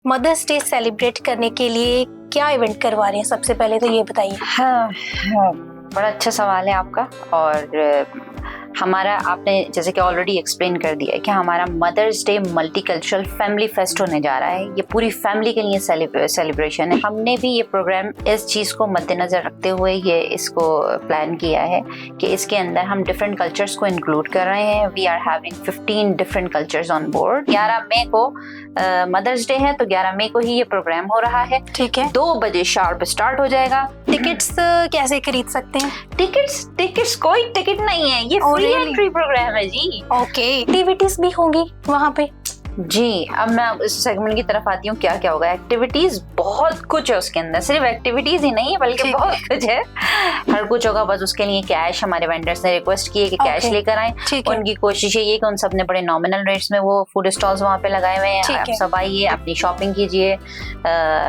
Mother's day celebrate करने के लिए क्या इवेंट करवा रहे हैं? सबसे पहले तो ये बताइए। हाँ, बड़ा अच्छा सवाल है आपका। और हमारा आपने जैसे कि ऑलरेडी एक्सप्लेन कर दिया है कि हमारा mother's day multicultural family fest होने जा रहा है। ये पूरी फैमिली के लिए सेलिब्रेशन है। हमने भी ये प्रोग्राम इस चीज़ को मद्देनज़र रखते हुए ये इसको प्लान किया है कि इसके अंदर हम डिफरेंट कल्चर्स को इंक्लूड कर रहे हैं। We are having 15 different cultures on board. 11 मई को मदर्स डे है, तो 11 मई को ही ये प्रोग्राम हो रहा है। ठीक है। 2 बजे शार्प स्टार्ट हो जाएगा। टिकट्स कैसे खरीद सकते हैं? टिकट्स कोई टिकट नहीं है, ये फ्री एंट्री प्रोग्राम है जी। ओके। एक्टिविटीज भी होंगी वहाँ पे? जी, अब मैं इस सेगमेंट की तरफ आती हूँ। क्या क्या होगा? एक्टिविटीज बहुत कुछ है उसके अंदर, सिर्फ एक्टिविटीज ही नहीं है बल्कि बहुत कुछ है। हर कुछ होगा। बस उसके लिए कैश, हमारे वेंडर्स ने रिक्वेस्ट की है कि कैश लेकर आए। उनकी कोशिश ये कि उन सब ने बड़े नॉमिनल रेट्स में वो फूड स्टॉल्स वहाँ पे लगाए हुए हैं। आप सब आइए, अपनी शॉपिंग कीजिए,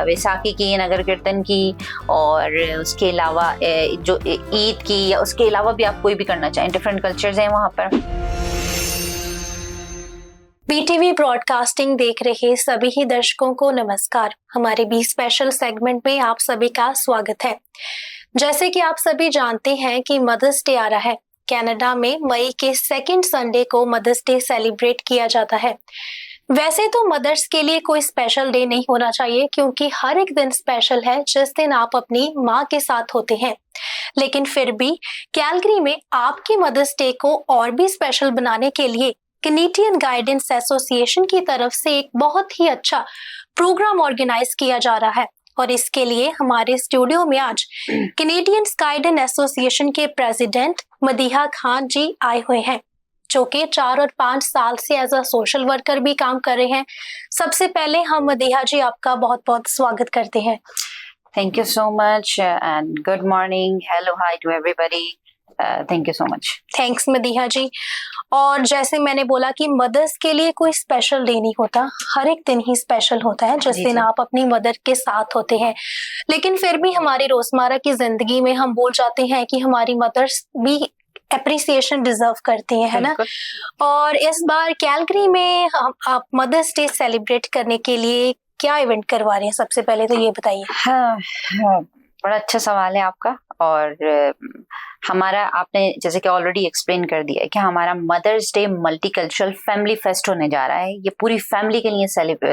वैसाखी की, नगर कीर्तन की, और उसके अलावा जो ईद की, या उसके अलावा भी आप कोई भी करना चाहें, डिफरेंट कल्चर्स हैं वहाँ पर। बीटीवी ब्रॉडकास्टिंग देख रहे सभी ही दर्शकों को नमस्कार। हमारे बी स्पेशल सेगमेंट में आप सभी का स्वागत है। जैसे कि आप सभी जानते हैं कि मदर्स डे आ रहा है। कनाडा में मई के सेकंड संडे को मदर्स डे सेलिब्रेट किया जाता है। वैसे तो मदर्स के लिए कोई स्पेशल डे नहीं होना चाहिए, क्योंकि हर एक दिन स्पेशल है जिस दिन आप अपनी माँ के साथ होते हैं। लेकिन फिर भी कैलगरी में आपकी मदर्स डे को और भी स्पेशल बनाने के लिए कैनेडियन गाइडेंस एसोसिएशन की तरफ से एक बहुत ही अच्छा प्रोग्राम ऑर्गेनाइज किया जा रहा है। और इसके लिए हमारे स्टूडियो में आज कैनेडियन गाइडेंस एसोसिएशन के प्रेसिडेंट मदीहा खान जी आए हुए हैं, जो कि 4 और 5 साल से एज अ सोशल वर्कर भी काम कर रहे हैं। सबसे पहले हम मदीहा जी आपका बहुत बहुत स्वागत करते हैं। Thank you so much and good morning, hello, hi to everybody. Thank you so much. Thanks Madiha ji. और जैसे मैंने बोला कि मदर्स के लिए कोई स्पेशल डे नहीं होता, हर एक दिन ही स्पेशल होता है जिस दिन आप अपनी मदर के साथ होते हैं। लेकिन फिर भी हमारी रोजमर्रा की जिंदगी में हम बोल जाते हैं कि हमारी मदर्स भी एप्रिसिएशन डिजर्व करती हैं, है ना। और इस बार कैलगरी में आप मदर्स डे सेलिब्रेट करने के लिए क्या इवेंट करवा रहे हैं? सबसे पहले तो ये बताइए। हाँ, बड़ा अच्छा सवाल है आपका। और हमारा आपने जैसे कि ऑलरेडी एक्सप्लेन कर दिया है कि हमारा mother's day multicultural family fest होने जा रहा है। ये पूरी फैमिली के लिए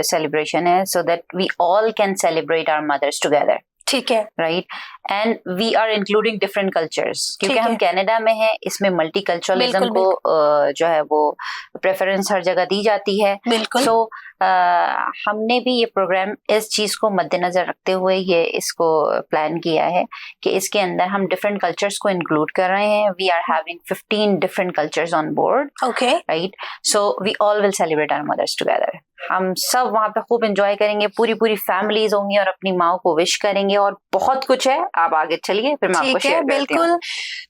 सेलिब्रेशन है, so that we all can celebrate our mothers together. ठीक है, right. And we are including different cultures, क्योंकि हम कनाडा में हैं। इसमें मल्टीकल्चरलिज्म को जो है वो प्रेफरेंस हर जगह दी जाती है। सो हमने भी ये प्रोग्राम इस चीज को मद्देनजर रखते हुए ये इसको प्लान किया है कि इसके अंदर हम डिफरेंट कल्चर्स को इंक्लूड कर रहे हैं। We are having 15 different cultures on board. Okay, right. So we all will celebrate our mothers together. हम सब वहाँ पे खूब एंजॉय करेंगे, पूरी फैमिलीज होंगी और अपनी माँ को विश करेंगे, और बहुत कुछ है। आप आगे चलिए, फिर मैं आपको शेयर करती हूँ। बिल्कुल।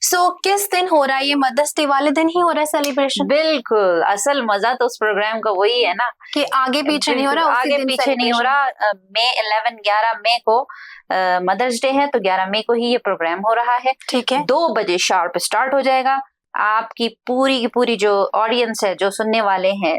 सो किस दिन हो रहा है ये? मदर्स डे वाले दिन ही हो रहा है सेलिब्रेशन? बिल्कुल। असल मजा तो उस प्रोग्राम का वही है ना कि आगे पीछे नहीं हो रहा। आगे पीछे नहीं हो रहा। मई 11 मई को मदर्स डे है, तो 11 मई को ही ये प्रोग्राम हो रहा है। ठीक है। 2 बजे शार्प स्टार्ट हो जाएगा। आपकी पूरी की पूरी जो ऑडियंस है, जो सुनने वाले हैं,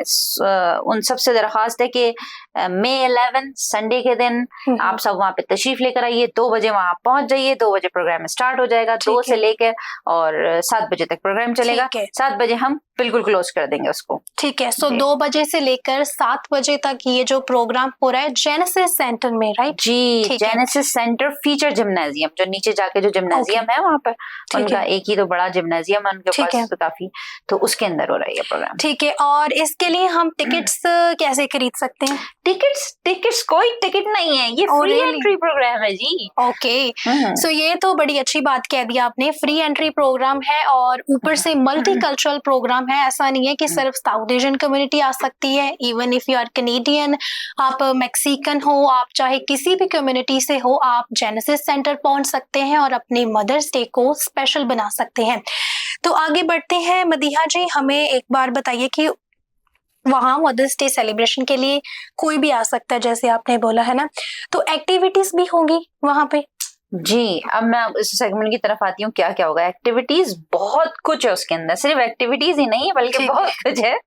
उन सबसे दरख्वास्त है कि मई 11 संडे के दिन आप सब वहाँ पे तशरीफ लेकर आइए। 2 बजे वहाँ पहुंच जाइए। 2 बजे प्रोग्राम स्टार्ट हो जाएगा। 2 से लेकर और 7 बजे तक प्रोग्राम चलेगा। 7 बजे हम बिल्कुल क्लोज कर देंगे उसको। ठीक है। सो 2 बजे से लेकर 7 बजे तक ये जो प्रोग्राम हो रहा है जेनेसिस सेंटर में, राइट? जी, जेनेसिस सेंटर फीचर जिम्नाजियम, जो नीचे जाके जो जिम्नाजियम है वहाँ पर, उनका एक ही तो बड़ा जिम्नाजियम है उनके पास, तो काफी, तो उसके अंदर हो रहा है ये प्रोग्राम। ठीक है। और इसके लिए हम टिकट्स कैसे खरीद सकते हैं? टिकट्स कोई टिकट नहीं है, ये फ्री एंट्री प्रोग्राम है जी। ओके। सो ये तो बड़ी अच्छी बात कह दी आपने, फ्री एंट्री प्रोग्राम है और ऊपर से मल्टी कल्चरल प्रोग्राम है। ऐसा नहीं है कि सिर्फ साउथ एशियन कम्युनिटी आ सकती है। Even if you are Canadian, आप मैक्सिकन हो, आप चाहे किसी भी कम्युनिटी से हो, आप जेनेसिस सेंटर पहुंच सकते हैं और अपने मदर्स डे को स्पेशल बना सकते हैं। तो आगे बढ़ते हैं। मदीहा जी, हमें एक बार बताइए कि वहाँ मदर्स डे सेलिब्रेशन के लिए कोई भी आ सकता है, जैसे आपने बोला है ना, तो एक्टिविटीज भी होंगी वहाँ पे? जी, अब मैं इस सेगमेंट की तरफ आती हूँ, क्या क्या होगा। एक्टिविटीज बहुत कुछ है उसके अंदर, सिर्फ एक्टिविटीज ही नहीं बल्कि बहुत कुछ है।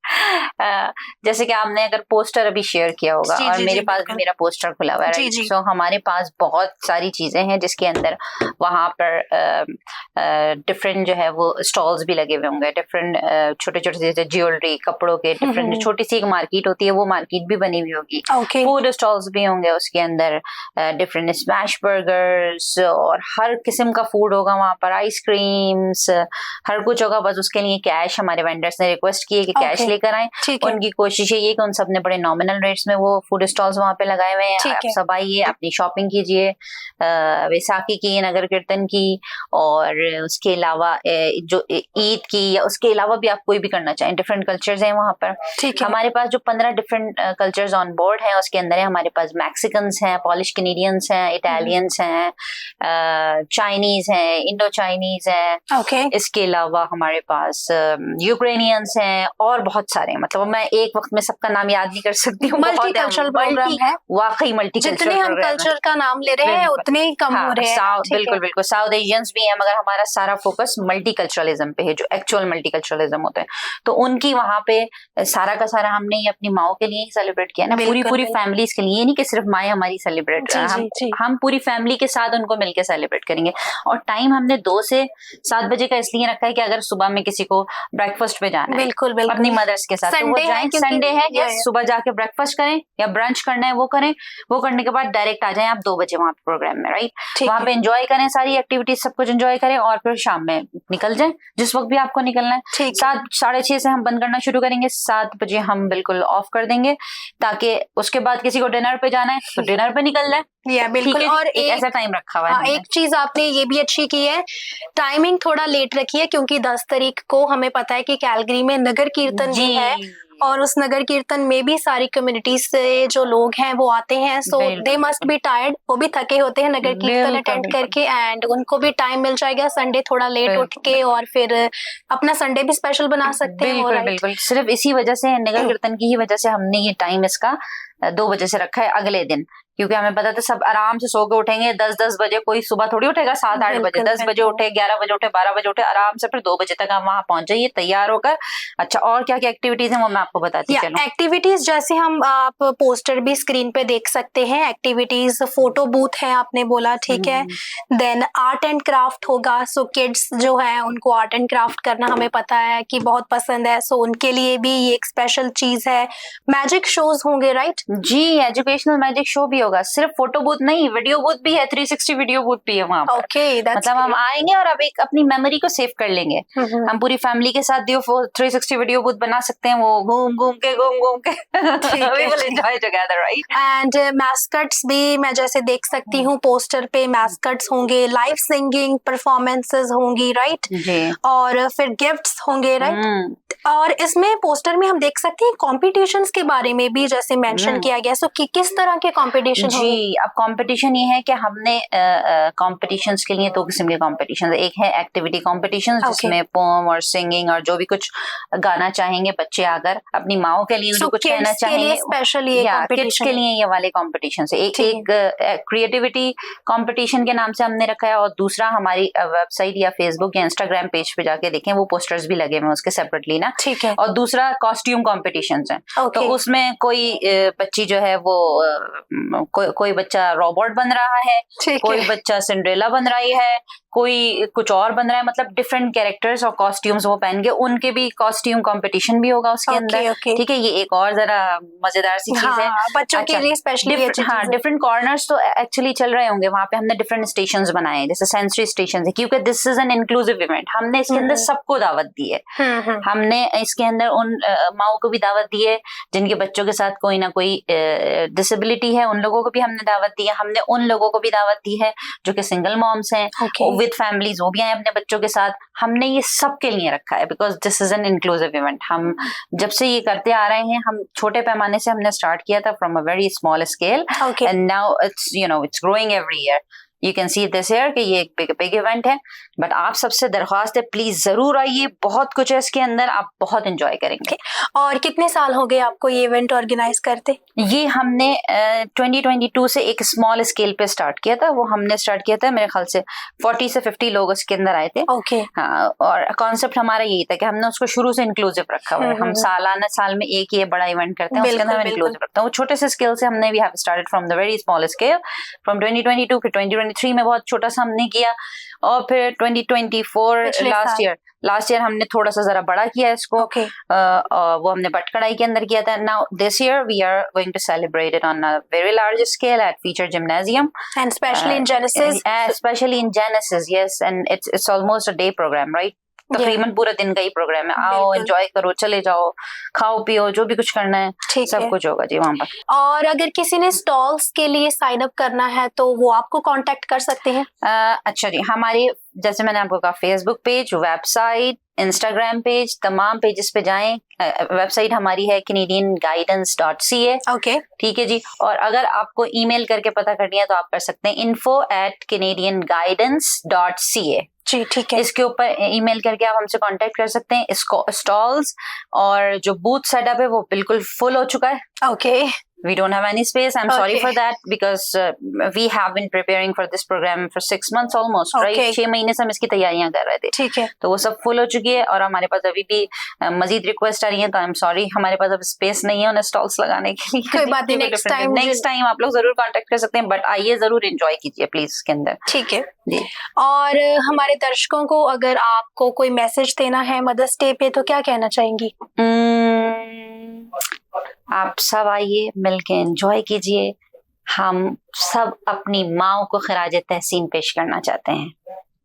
जैसे कि आपने अगर पोस्टर अभी शेयर किया होगा और मेरे पास भी मेरा पोस्टर खुला हुआ है, राइट? सो हमारे पास बहुत सारी चीजें हैं जिसके अंदर वहां पर डिफरेंट जो है वो स्टॉल्स भी लगे हुए होंगे, डिफरेंट छोटे छोटे जैसे ज्वेलरी, कपड़ों के डिफरेंट, छोटी सी एक मार्केट होती है वो मार्केट भी बनी हुई होगी। फूड स्टॉल्स भी होंगे उसके अंदर, डिफरेंट स्मैश बर्गर्स और हर किस्म का फूड होगा वहां पर, आइसक्रीम्स, हर कुछ होगा। बस उसके लिए कैश, हमारे वेंडर्स ने रिक्वेस्ट की है कि कैश लेकर आए। उनकी कोशिश ये कि उन सब ने बड़े नॉमिनल रेट्स में वो फूड स्टॉल्स वहां पे लगाए हुए हैं। आप सब आइए, अपनी शॉपिंग कीजिए, वैसाखी की, नगर कीर्तन की, और उसके अलावा जो ईद की, या उसके अलावा भी आप कोई भी करना चाहें, डिफरेंट कल्चर्स हैं वहां पर। हमारे पास जो 15 डिफरेंट कल्चर्स ऑन बोर्ड हैं उसके अंदर है हमारे पास मैक्सिकन्स हैं, पॉलिश कैनेडियंस हैं, इटालियंस हैं, चाइनीज हैं, इंडो चाइनीज हैं। इसके अलावा हमारे पास यूक्रेनियंस हैं और बहुत सारे, मतलब मैं एक वक्त में सबका नाम याद नहीं कर सकती हूँ। मल्टीकल्चरल प्रोग्राम है, वाकई मल्टीकल्चरल। जितने हम कल्चर का नाम ले रहे हैं उतने ही कम हो रहे हैं। बिल्कुल बिल्कुल, साउथ एशियंस भी हैं, मगर हमारा सारा फोकस मल्टीकल्चरलिज्म पे है, जो एक्चुअल मल्टीकल्चरलिज्म होते हैं। तो उनकी वहां पे सारा का सारा हमने ये अपनी माओ के लिए ही सेलिब्रेट किया ना, पूरी फैमिलीज के लिए, नहीं कि सिर्फ माएँ हमारी सेलिब्रेट, हम पूरी फैमिली के साथ उनको मिलकर सेलिब्रेट करेंगे। और टाइम हमने 2 से 7 बजे का इसलिए रखा है कि अगर सुबह में किसी को ब्रेकफास्ट पे जाना है अपनी मदर्स के साथ, तो वो जाएं, संडे है, यस, सुबह जाके ब्रेकफास्ट करें या ब्रंच करना है वो करें, वो करने के बाद डायरेक्ट आ जाएं आप 2 बजे वहां पे प्रोग्राम में, राइट? वहां पे एंजॉय करें, सारी एक्टिविटीज सब कुछ एंजॉय करें और फिर शाम में निकल जाएं जिस वक्त भी आपको निकलना है। 7 साढ़े 6 से हम बंद करना शुरू करेंगे, 7 बजे हम बिल्कुल ऑफ कर देंगे, ताकि उसके बाद किसी को डिनर पे जाना है तो डिनर पे निकल जाए। बिल्कुल। और एक ऐसा टाइम रखा हुआ है। एक चीज आपने ये भी अच्छी की है, टाइमिंग थोड़ा लेट रखी है, क्योंकि 10 तारीख को हमें पता है कि कैलगरी में नगर कीर्तन भी है, और उस नगर कीर्तन में भी सारी कम्युनिटीज से जो लोग हैं वो आते हैं। सो दे मस्ट बी टायर्ड, वो भी थके होते हैं नगर कीर्तन अटेंड करके, एंड उनको भी टाइम मिल जाएगा संडे थोड़ा लेट उठ के, और फिर अपना संडे भी स्पेशल बना सकते हैं। बिल्कुल, सिर्फ इसी वजह से, नगर कीर्तन की ही वजह से हमने ये टाइम इसका 2 बजे से रखा है अगले दिन, क्योंकि हमें पता था सब आराम से सो के उठेंगे 10 बजे, कोई सुबह थोड़ी उठेगा 7-8 बजे, 10 बजे उठे, 11 बजे उठे, 12 बजे उठे, आराम से फिर 2 बजे तक हम वहां पहुंच जाइए तैयार होकर। अच्छा, और क्या क्या एक्टिविटीज हैं वो मैं आपको बताती चलूं। एक्टिविटीज जैसे हम, आप पोस्टर भी स्क्रीन पे देख सकते हैं, एक्टिविटीज, फोटो बूथ है आपने बोला, ठीक है। देन आर्ट एंड क्राफ्ट होगा, सो किड्स जो है उनको आर्ट एंड क्राफ्ट करना हमें पता है कि बहुत पसंद है, सो उनके लिए भी ये एक स्पेशल चीज है। मैजिक शोज होंगे, राइट? जी, एजुकेशनल मैजिक शो भी होगा, सिर्फ फोटो बूथ नहीं, वीडियो बूथ भी है, 360 वीडियो बूथ भी है वहाँ पर। मतलब हम आएंगे और अब एक अपनी मेमोरी को सेव कर लेंगे। हम पूरी फैमिली के साथ 360 वीडियो बूथ बना सकते हैं, वो घूम घूम के we will enjoy together, right? And mascots भी मैं जैसे देख सकती हूँ पोस्टर पे, मैस्कट्स होंगे, लाइव सिंगिंग परफॉर्मेंसेस होंगी, राइट? और फिर गिफ्ट्स होंगे, राइट? और इसमें पोस्टर में हम देख सकते हैं कॉम्पिटिशन्स के बारे में भी जैसे मेंशन किया गया, सो किस तरह के कॉम्पिटिशन? जी, अब कॉम्पिटिशन ये है कि हमने कॉम्पिटिशन्स के लिए 2 किस्म के कॉम्पिटिशन, एक है एक्टिविटी कॉम्पिटिशन जिसमें पोम और सिंगिंग और जो भी कुछ गाना चाहेंगे बच्चे आकर अपनी माओ के लिए जो कुछ कहना चाहेंगे, स्पेशली किड्स के लिए ये वाले कॉम्पिटिशन है। एक क्रिएटिविटी कॉम्पिटिशन के नाम से हमने रखा है, और दूसरा हमारी वेबसाइट या फेसबुक या इंस्टाग्राम पेज पे जाके देखें, वो पोस्टर्स भी लगे हुए उसके सेपरेटली ना, ठीक है। और दूसरा कॉस्ट्यूम कॉम्पिटिशन है, तो उसमें कोई बच्ची जो है वो कोई बच्चा रोबोट बन रहा है, कोई बच्चा सिंड्रेला बन रही है, कोई कुछ और बन रहा है, मतलब डिफरेंट कैरेक्टर्स और कॉस्ट्यूम्स वो पहन के, उनके भी कॉस्ट्यूम कंपटीशन भी होगा उसके अंदर, ठीक है। ये एक और जरा मजेदार सी चीज है बच्चों के लिए स्पेशली। डिफरेंट कॉर्नर्स तो एक्चुअली चल रहे होंगे वहां पे, हमने डिफरेंट स्टेशंस बनाए हैं, जैसे सेंसरी स्टेशन है, क्योंकि this is an inclusive event, हमने इसके अंदर सबको दावत दी है। हमने इसके अंदर उन माओ को भी दावत दी है जिनके बच्चों के साथ कोई ना कोई डिसेबिलिटी है, उन लोगों को भी हमने दावत दी है। हमने उन लोगों को भी दावत दी है जो कि सिंगल मॉम्स हैं, विद फैमिलीज, वो भी आए अपने बच्चों के साथ। हमने ये सब के लिए रखा है because this is an inclusive event. हम जब से ये करते आ रहे हैं, हम छोटे पैमाने से हमने स्टार्ट किया था from a very small scale, and now it's growing every year. You can see this year कि ये एक बिग इवेंट है, बट आप सबसे दरख्वास्त है प्लीज जरूर आइए, बहुत कुछ है इसके अंदर, आप बहुत एंजॉय करेंगे। और कितने साल हो गए आपको ये इवेंट ऑर्गेनाइज करते? ये हमने 2022 से एक स्मॉल स्केल पे स्टार्ट किया था, वो हमने स्टार्ट किया था मेरे ख्याल से 40 से 50 लोग उसके अंदर आए थे। ओके। हाँ, और कॉन्सेप्ट हमारा यही था कि हमने उसको शुरू से इंक्लूसिव रखा हुआ है। हम साल में एक ये बड़ा इवेंट करते हैं, उसके अंदर हम इंक्लूसिव रखते हैं। वो छोटे से स्केल से हमने we have started from the very small scale from 2022, फिर 2023 में बहुत छोटा सा हमने किया, और फिर 2024 लास्ट ईयर हमने थोड़ा सा जरा बड़ा किया इसको। वो हमने बटकड़ाई के अंदर किया था। Now this year we are going to celebrate it on a very large scale at feature gymnasium and specially in Genesis, yes, and it's almost a day programme, right? तकरीबन पूरा दिन का ही प्रोग्राम है। आओ, एंजॉय करो, चले जाओ, खाओ पियो, जो भी कुछ करना है सब कुछ होगा जी वहाँ पर। और अगर किसी ने स्टॉल्स के लिए साइन अप करना है तो वो आपको कांटेक्ट कर सकते हैं? अच्छा जी, हमारे जैसे मैंने आपको कहा Facebook page, website, Instagram page, तमाम पेजेस पे जाएं। वेबसाइट हमारी है canadianguidance.ca। ओके, ठीक है जी। और अगर आपको ईमेल करके पता करनी है तो आप कर सकते हैं info@canadianguidance.ca। जी ठीक है। इसके ऊपर ईमेल करके आप हमसे कांटेक्ट कर सकते हैं। इसको स्टॉल्स और जो बूथ सेटअप है वो बिल्कुल फुल हो चुका है। Okay, We don't have any space. I'm sorry for that because we have been preparing for this program for 6 months almost, right? 6 महीने से हम इसकी तैयारियां कर रहे थे। ठीक है। तो वो सब फुल हो चुकी है और हमारे पास अभी भी मजीद रिक्वेस्ट आ रही है, तो आई एम सॉरी हमारे पास अब स्पेस नहीं है उन्हें स्टॉल्स लगाने के लिए। कोई बात नहीं, नेक्स्ट टाइम आप लोग जरूर कांटेक्ट कर सकते हैं, बट आइए जरूर एंजॉय कीजिए प्लीज इसके अंदर। ठीक है जी। और हमारे दर्शकों को अगर आपको कोई मैसेज देना है मदर्स डे पे तो क्या कहना चाहेंगी? आप सब आइए, मिलके एंजॉय कीजिए। हम सब अपनी माँ को खराज तहसीन पेश करना चाहते हैं।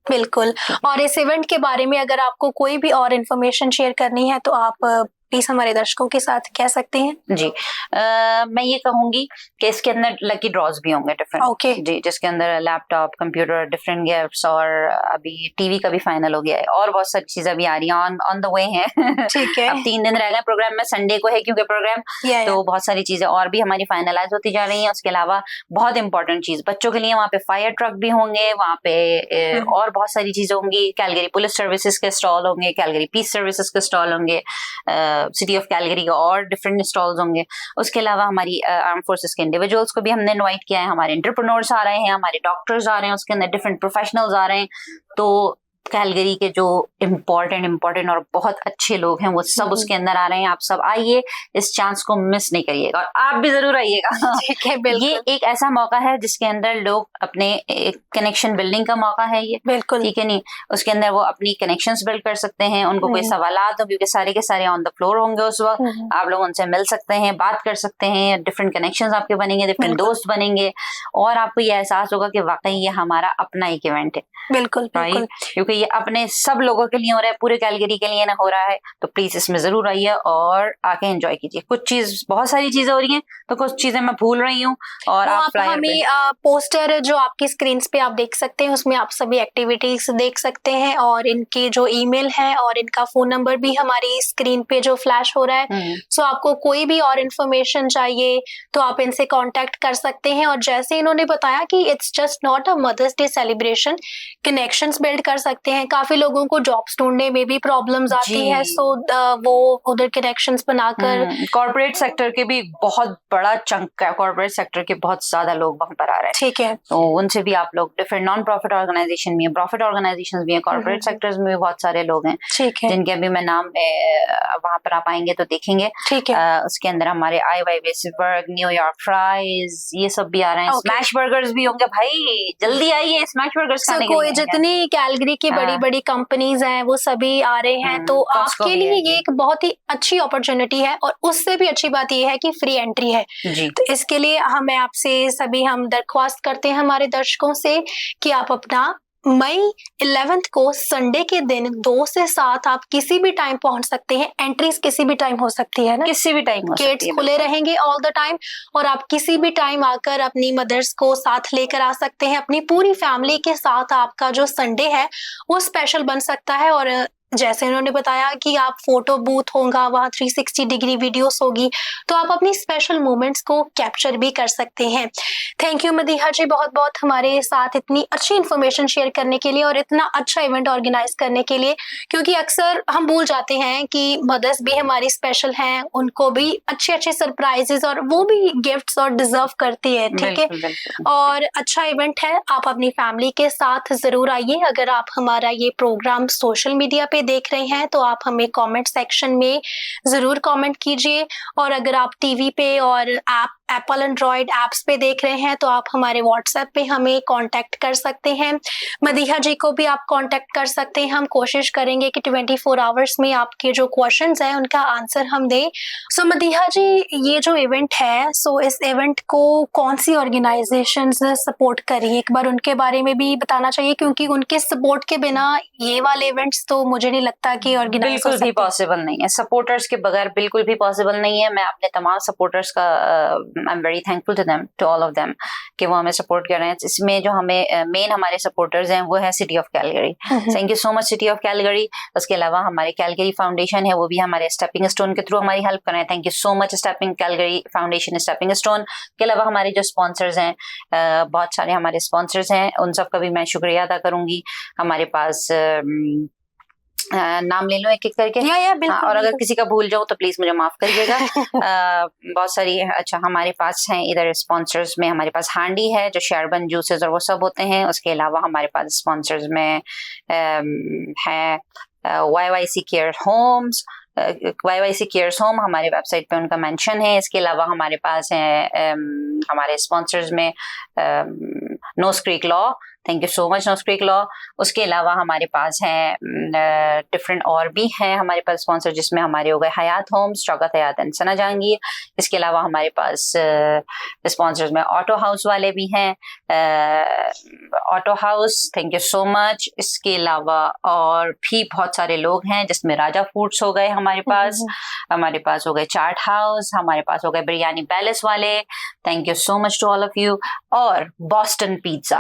बिल्कुल। और इस इवेंट के बारे में अगर आपको कोई भी और इन्फॉर्मेशन शेयर करनी है तो आप प्लीज हमारे दर्शकों के साथ कह सकते हैं। जी, मैं ये कहूंगी कि इसके अंदर लकी ड्रॉज भी होंगे डिफरेंट। ओके। जी, जिसके अंदर लैपटॉप, कंप्यूटर, डिफरेंट गिफ्ट्स, और अभी टीवी का भी फाइनल हो गया है और बहुत सारी चीजें अभी आ रही हैं, ऑन द वे हैं। ठीक है। अब 3 दिन रह गए प्रोग्राम में, संडे को है क्योंकि प्रोग्राम, तो बहुत सारी चीजें और भी हमारी फाइनलाइज होती जा रही हैं। उसके अलावा बहुत इंपॉर्टेंट चीज बच्चों के लिए वहाँ पे फायर ट्रक भी होंगे, वहाँ पे और बहुत सारी चीजें होंगी। कैलगरी पुलिस सर्विसेज के स्टॉल होंगे, कैलगरी पीस सर्विसेज के स्टॉल होंगे, सिटी ऑफ कैलगरी और डिफरेंट स्टॉल्स होंगे। उसके अलावा हमारी आर्म फोर्सेस के इंडिविजुअल्स को भी हमने इनवाइट किया है, हमारे एंटरप्रेन्योर्स आ रहे हैं, हमारे डॉक्टर्स आ रहे हैं, उसके अंदर डिफरेंट प्रोफेशनल्स आ रहे हैं। तो कैलगरी के जो इम्पोर्टेंट और बहुत अच्छे लोग हैं वो सब उसके अंदर आ रहे हैं। आप सब आइए, इस चांस को मिस नहीं करिएगा और आप भी जरूर आइएगा। ठीक है, बिल्कुल। ये एक ऐसा मौका है जिसके अंदर लोग अपने एक कनेक्शन बिल्डिंग का मौका है ये। बिल्कुल। ठीक है नहीं, उसके अंदर वो अपनी कनेक्शंस बिल्ड कर सकते हैं। उनको कोई सवालात हो, क्योंकि सारे के सारे ऑन द फ्लोर होंगे उस वक्त, आप लोग उनसे मिल सकते हैं, बात कर सकते हैं, डिफरेंट कनेक्शंस आपके बनेंगे, डिफरेंट दोस्त बनेंगे और आपको ये एहसास होगा कि वाकई ये हमारा अपना एक इवेंट है। बिल्कुल, बिल्कुल। क्योंकि ये अपने सब लोगों के लिए हो रहा है, पूरे कैलगरी के लिए ना हो रहा है। तो प्लीज इसमें जरूर आइए और आके एंजॉय कीजिए। बहुत सारी चीजें हो रही हैं, तो कुछ चीजें मैं भूल रही हूँ। और आप हमें पोस्टर जो आपकी स्क्रीन पे आप देख सकते हैं, उसमें आप सभी एक्टिविटीज देख सकते हैं और इनकी जो ईमेल है और इनका फोन नंबर भी हमारी स्क्रीन पे जो फ्लैश हो रहा है। सो आपको कोई भी और इन्फॉर्मेशन चाहिए तो आप इनसे कांटेक्ट कर सकते हैं। और जैसे इन्होंने बताया कि it's just not a Mother's Day celebration, connections build कर सकते हैं। काफी लोगों को जॉब्स ढूंढने में भी प्रॉब्लम्स आती है, सो वो उधर कनेक्शंस बनाकर कॉर्पोरेट सेक्टर के भी बहुत बड़ा चंक है, कॉर्पोरेट सेक्टर के बहुत ज्यादा लोग वहां पर आ रहे हैं। ठीक है, तो उनसे भी आप लोग, डिफरेंट नॉन प्रॉफिट ऑर्गेनाइजेशन भी है, प्रॉफिट ऑर्गेनाइजेशंस भी है, कॉर्पोरेट सेक्टर्स में भी बहुत सारे लोग हैं। ठीक है, जिनके अभी मैं नाम वहां पर आप आएंगे तो देखेंगे। ठीक है। उसके अंदर हमारे आई बेसिसबर्ग, न्यूयॉर्क फ्राइज, ये सब भी आ रहे हैं। स्मैश बर्गर्स भी होंगे, भाई जल्दी आइए स्मैश बर्गर्स खाने के लिए। जितनी कैलगरी की बड़ी बड़ी कंपनीज हैं वो सभी आ रहे हैं, तो आपके लिए ये एक बहुत ही अच्छी अपॉर्चुनिटी है। और उससे भी अच्छी बात ये है कि फ्री एंट्री है जी। तो इसके लिए हमें आपसे सभी हम दरख्वास्त करते हैं हमारे दर्शकों से कि आप अपना मई 11 को संडे के दिन 2 से 7 आप किसी भी टाइम पहुंच सकते हैं। एंट्रीज किसी भी टाइम हो सकती है ना, किसी भी टाइम हो सकती है, गेट्स खुले रहेंगे ऑल द टाइम और आप किसी भी टाइम आकर अपनी मदर्स को साथ लेकर आ सकते हैं। अपनी पूरी फैमिली के साथ आपका जो संडे है वो स्पेशल बन सकता है और जैसे उन्होंने बताया कि आप फोटो बूथ होगा, वहाँ 360 डिग्री वीडियोस होगी, तो आप अपनी स्पेशल मोमेंट्स को कैप्चर भी कर सकते हैं। थैंक यू मदीहा जी बहुत बहुत हमारे साथ इतनी अच्छी इन्फॉर्मेशन शेयर करने के लिए और इतना अच्छा इवेंट ऑर्गेनाइज करने के लिए, क्योंकि अक्सर हम भूल जाते हैं कि मदर्स भी हमारी स्पेशल हैं, उनको भी अच्छे अच्छे सरप्राइजेस और वो भी गिफ्ट्स और डिजर्व करती है। ठीक है, और अच्छा इवेंट है, आप अपनी फैमिली के साथ जरूर आइए। अगर आप हमारा ये प्रोग्राम सोशल मीडिया पे देख रहे हैं तो आप हमें कमेंट सेक्शन में जरूर कमेंट कीजिए, और अगर आप टीवी पे और एप्पल एंड्रॉयड ऐप्स पे देख रहे हैं तो आप हमारे व्हाट्सएप पे हमें कांटेक्ट कर सकते हैं। मदीहा जी को भी आप कांटेक्ट कर सकते हैं। हम कोशिश करेंगे कि 24 आवर्स में आपके जो क्वेश्चंस हैं उनका आंसर हम दें। सो मदीहा जी, ये जो इवेंट है, सो इस इवेंट को कौन सी ऑर्गेनाइजेशंस ने सपोर्ट करी, एक बार उनके बारे में भी बताना चाहिए, क्योंकि उनके सपोर्ट के बिना ये वाले इवेंट्स तो मुझे नहीं लगता कि ऑर्गेनाइज बिल्कुल भी पॉसिबल नहीं है। सपोर्टर्स के बगैर बिल्कुल भी पॉसिबल नहीं है। मैं अपने तमाम सपोर्टर्स का I am very thankful to them, to all of them, कि वो हमें सपोर्ट कर रहे हैं। इसमें जो हमें मेन हमारे सपोर्टर्स हैं वो है city of Calgary. Thank you so much city of Calgary. उसके अलावा हमारे कैलगरी फाउंडेशन है, वो भी हमारे स्टेपिंग स्टोन के थ्रू हमारी हेल्प कर रहे हैं। Thank you so much stepping Calgary foundation, stepping stone. के अलावा हमारे जो स्पॉन्सर्स हैं, बहुत सारे हमारे स्पॉन्सर्स हैं, उन सब का भी मैं शुक्रिया अदा करूंगी। हमारे पास नाम ले लो एक एक करके। बिल्कुल, और अगर किसी का भूल जाऊं तो प्लीज मुझे माफ करिएगा। बहुत सारी अच्छा हमारे पास हैं इधर स्पॉन्सर्स में, हमारे पास हांडी है जो शेरबन जूसेस और वो सब होते हैं। उसके अलावा हमारे पास स्पॉन्सर्स में है YYC care homes. YYC cares home हमारे वेबसाइट पे उनका मेंशन है। इसके अलावा हमारे पास है हमारे स्पॉन्सर्स में Nose Creek Law, thank you so much Nose Creek Law. उसके अलावा हमारे पास है डिफरेंट और भी हैं हमारे पास स्पॉन्सर, जिसमें हमारे हो गए हयात होम्स, शौकत हयात एंड सना जहांगीर। इसके अलावा हमारे पास स्पॉन्सर्स में ऑटो हाउस वाले भी हैं, auto house, thank you so much. इसके अलावा और भी बहुत सारे लोग हैं, जिसमें राजा फूड्स हो गए हमारे पास हो गए चाट हाउस, हमारे पास हो गए बिरयानी पैलेस वाले, thank you so much to all of you. और बॉस्टन पिज्जा,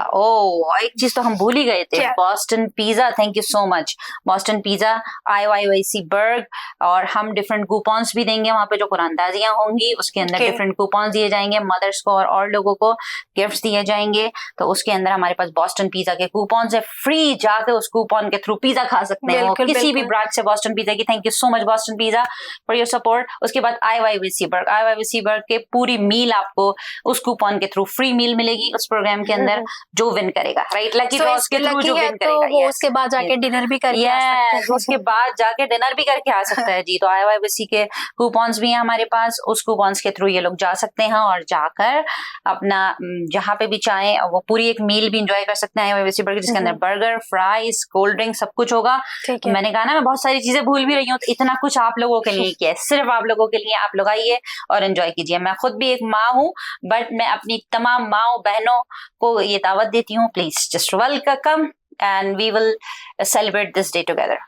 एक चीज तो हम भूल ही गए थे, Boston Pizza, thank you so much. Boston Pizza, IYYC Burg, और हम डिफरेंट कूपन्स भी देंगे वहां पे जो कुरानदाजियां होंगी, उसके अंदर डिफरेंट कूपन्स दिए जाएंगे मदर्स को, और लोगों को गिफ्ट्स दिए जाएंगे। तो उसके अंदर हमारे पास बॉस्टन पिज्जा के कूपन्स है, फ्री जाके उस कूपन के थ्रू पिज्जा खा सकते हैं किसी भी ब्रांच से बॉस्टन पिज्जा की। Thank you so much Boston pizza for your support. उसके बाद IYYC बर्ग के पूरी मील आपको उस कूपन के थ्रू फ्री मील मिलेगी उस प्रोग्राम के अंदर, जो विन करेगा, राइट? लकी ड्रॉ के थ्रू जो विन करेगा, वो उसके बाद जाके डिनर भी करके आ सकता है। उसके बाद जाके डिनर भी करके आ सकता है जी। तो IYYC के कूपन्स भी हैं हमारे पास, उस कूपन्स के थ्रू ये लोग जा सकते हैं और जाकर अपना जहाँ पे भी चाहें वो पूरी एक मील भी एंजॉय कर सकते हैं IYYC बर्गर, जिसके अंदर बर्गर, फ्राइज, कोल्ड ड्रिंक सब कुछ होगा। मैंने कहा ना मैं बहुत सारी चीजें भूल भी रही हूँ, तो इतना कुछ आप लोगों के लिए किया है, सिर्फ आप लोगों के लिए। आप लोग आइए और एंजॉय कीजिए। मैं खुद भी एक माँ हूँ, बट मैं अपनी तमाम माँ बहनों को ये दावत देती हूँ, please just welcome and we will celebrate this day together.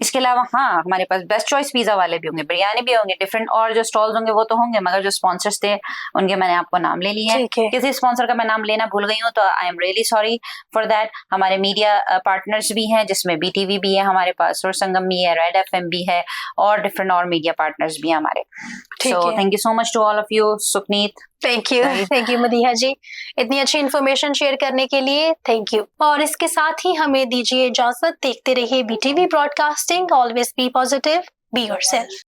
इसके अलावा हाँ, हमारे पास बेस्ट चॉइस पिज्जा वाले भी होंगे, बिरयानी भी होंगे, डिफरेंट और जो स्टॉल्स होंगे वो तो होंगे, मगर जो स्पॉन्सर्स थे उनके मैंने आपको नाम ले लिए हैं। किसी स्पॉन्सर का मैं नाम लेना भूल गई हूँ तो I am really sorry for that. हमारे मीडिया पार्टनर्स भी हैं, जिसमें BTV भी है हमारे पास, सुर संगम भी है, रेड FM भी है, और डिफरेंट और मीडिया पार्टनर्स भी हैं हमारे। So thank you so much to all of you. Sukhneet, thank you Madiha ji, इतनी अच्छी इन्फॉर्मेशन शेयर करने के लिए थैंक यू। और इसके साथ ही हमें दीजिए इजाजत। देखते रहिए BTV broadcasting. Always be positive, be yourself.